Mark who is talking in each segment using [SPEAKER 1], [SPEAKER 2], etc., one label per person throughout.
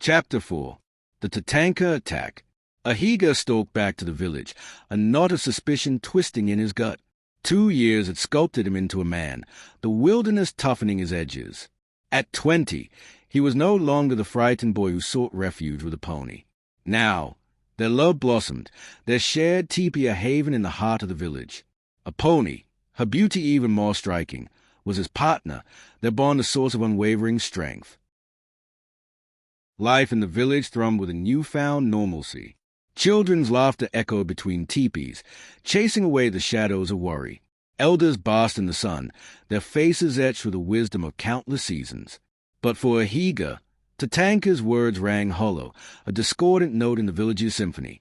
[SPEAKER 1] Chapter 4. The Tatanka Attack. Ahiga stalked back to the village, a knot of suspicion twisting in his gut. 2 years had sculpted him into a man, the wilderness toughening his edges. At 20, he was no longer the frightened boy who sought refuge with a pony. Now, their love blossomed, their shared teepee a haven in the heart of the village. A pony, her beauty even more striking, was his partner, their bond a source of unwavering strength. Life in the village thrummed with a newfound normalcy. Children's laughter echoed between teepees, chasing away the shadows of worry. Elders basked in the sun, their faces etched with the wisdom of countless seasons. But for Ahiga, Tatanka's words rang hollow, a discordant note in the village's symphony.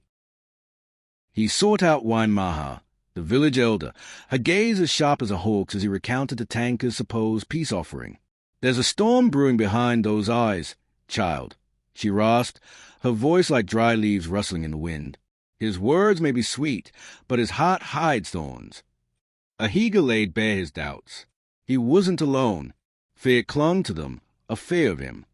[SPEAKER 1] He sought out Waimaha, the village elder, her gaze as sharp as a hawk's as he recounted Tatanka's supposed peace offering. "There's a storm brewing behind those eyes, child," she rasped, her voice like dry leaves rustling in the wind. "His words may be sweet, but his heart hides thorns." Ahiga laid bare his doubts. He wasn't alone. Fear clung to them, a fear of him.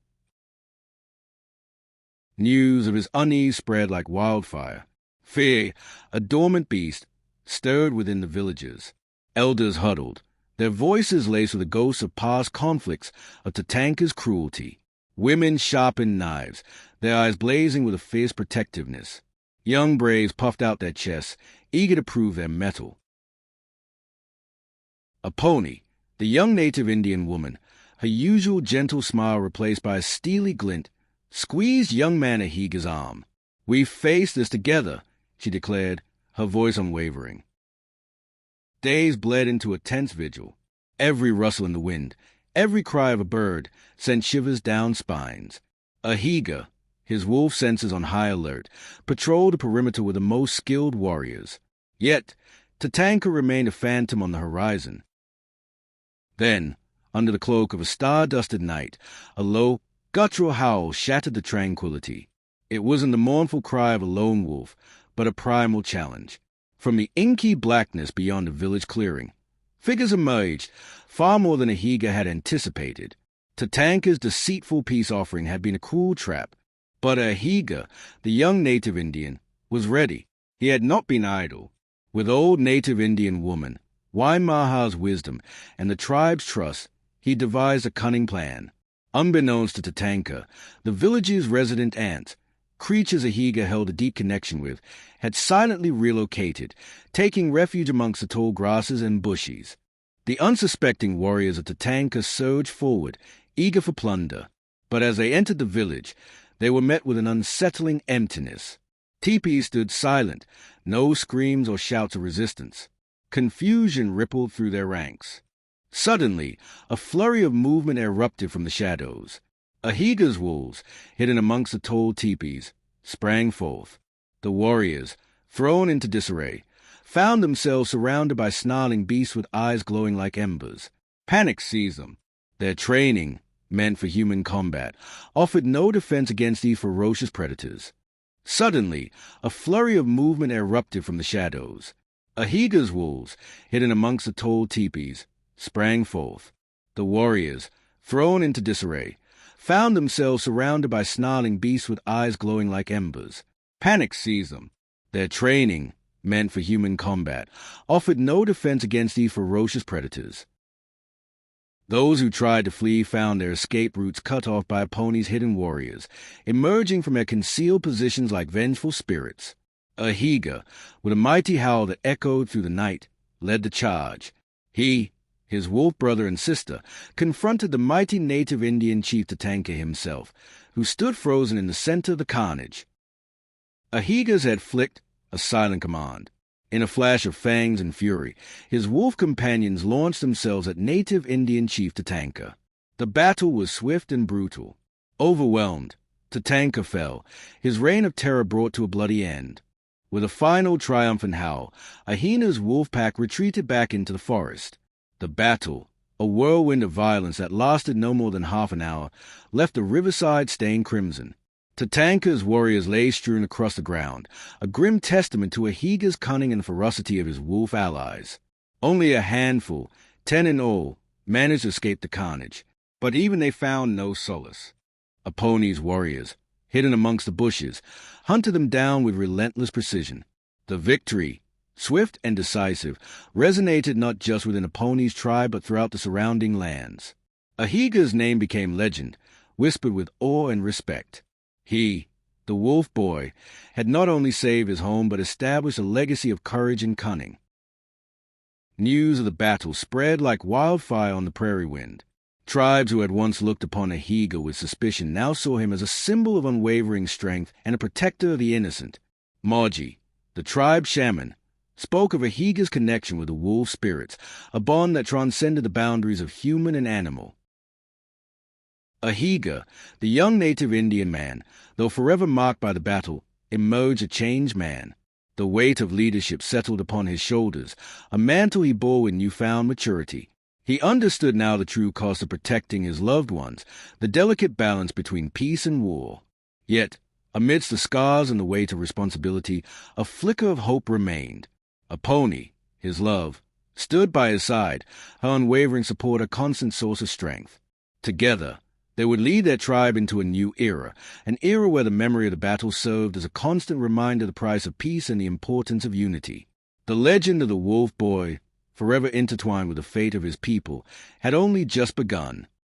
[SPEAKER 1] News of his unease spread like wildfire. Fear, a dormant beast, stirred within the villagers. Elders huddled, their voices laced with the ghosts of past conflicts, of Tatanka's cruelty. Women sharpened knives, their eyes blazing with a fierce protectiveness. Young braves puffed out their chests, eager to prove their mettle. A pony, the young native Indian woman, her usual gentle smile replaced by a steely glint, squeezed young man Ahiga's arm. "We've faced this together," she declared, her voice unwavering. Days bled into a tense vigil. Every rustle in the wind, every cry of a bird sent shivers down spines. Ahiga, his wolf senses on high alert, patrolled the perimeter with the most skilled warriors. Yet, Tatanka remained a phantom on the horizon. Then, under the cloak of a star-dusted night, a low, guttural howl shattered the tranquility. It wasn't the mournful cry of a lone wolf, but a primal challenge. From the inky blackness beyond the village clearing, figures emerged, far more than Ahiga had anticipated. Tatanka's deceitful peace offering had been a cruel trap, but Ahiga, the young native Indian, was ready. He had not been idle. With old native Indian woman, Waimaha's wisdom, and the tribe's trust, he devised a cunning plan. Unbeknownst to Tatanka, the village's resident ants, creatures Ahiga held a deep connection with, had silently relocated, taking refuge amongst the tall grasses and bushes. The unsuspecting warriors of Tatanka surged forward, eager for plunder. But as they entered the village, they were met with an unsettling emptiness. Teepees stood silent, no screams or shouts of resistance. Confusion rippled through their ranks. Suddenly, a flurry of movement erupted from the shadows. Ahiga's wolves, hidden amongst the tall teepees, sprang forth. The warriors, thrown into disarray, found themselves surrounded by snarling beasts with eyes glowing like embers. Panic seized them. Their training, meant for human combat, offered no defense against these ferocious predators. Suddenly, a flurry of movement erupted from the shadows. Ahiga's wolves, hidden amongst the tall teepees, sprang forth. The warriors, thrown into disarray, found themselves surrounded by snarling beasts with eyes glowing like embers. Panic seized them. Their training, meant for human combat, offered no defense against these ferocious predators. Those who tried to flee found their escape routes cut off by a pony's hidden warriors, emerging from their concealed positions like vengeful spirits. Ahiga, with a mighty howl that echoed through the night, led the charge. He, his wolf brother and sister, confronted the mighty native Indian chief Tatanka himself, who stood frozen in the center of the carnage. Ahiga's head flicked, a silent command. In a flash of fangs and fury, his wolf companions launched themselves at native Indian chief Tatanka. The battle was swift and brutal. Overwhelmed, Tatanka fell, his reign of terror brought to a bloody end. With a final triumphant howl, Ahina's wolf pack retreated back into the forest. The battle, a whirlwind of violence that lasted no more than half an hour, left the riverside stained crimson. Tatanka's warriors lay strewn across the ground, a grim testament to Ahiga's cunning and ferocity of his wolf allies. Only a handful, 10 in all, managed to escape the carnage, but even they found no solace. A pony's warriors, hidden amongst the bushes, hunted them down with relentless precision. The victory, swift and decisive, resonated not just within a pony's tribe but throughout the surrounding lands. Ahiga's name became legend, whispered with awe and respect. He, the wolf boy, had not only saved his home but established a legacy of courage and cunning. News of the battle spread like wildfire on the prairie wind. Tribes who had once looked upon Ahiga with suspicion now saw him as a symbol of unwavering strength and a protector of the innocent. Margie, the tribe shaman, spoke of Ahiga's connection with the wolf spirits, a bond that transcended the boundaries of human and animal. Ahiga, the young native Indian man, though forever marked by the battle, emerged a changed man. The weight of leadership settled upon his shoulders, a mantle he bore with newfound maturity. He understood now the true cost of protecting his loved ones, the delicate balance between peace and war. Yet, amidst the scars and the weight of responsibility, a flicker of hope remained. A pony, his love, stood by his side, her unwavering support a constant source of strength. Together, they would lead their tribe into a new era, an era where the memory of the battle served as a constant reminder of the price of peace and the importance of unity. The legend of the wolf boy, forever intertwined with the fate of his people, had only just begun.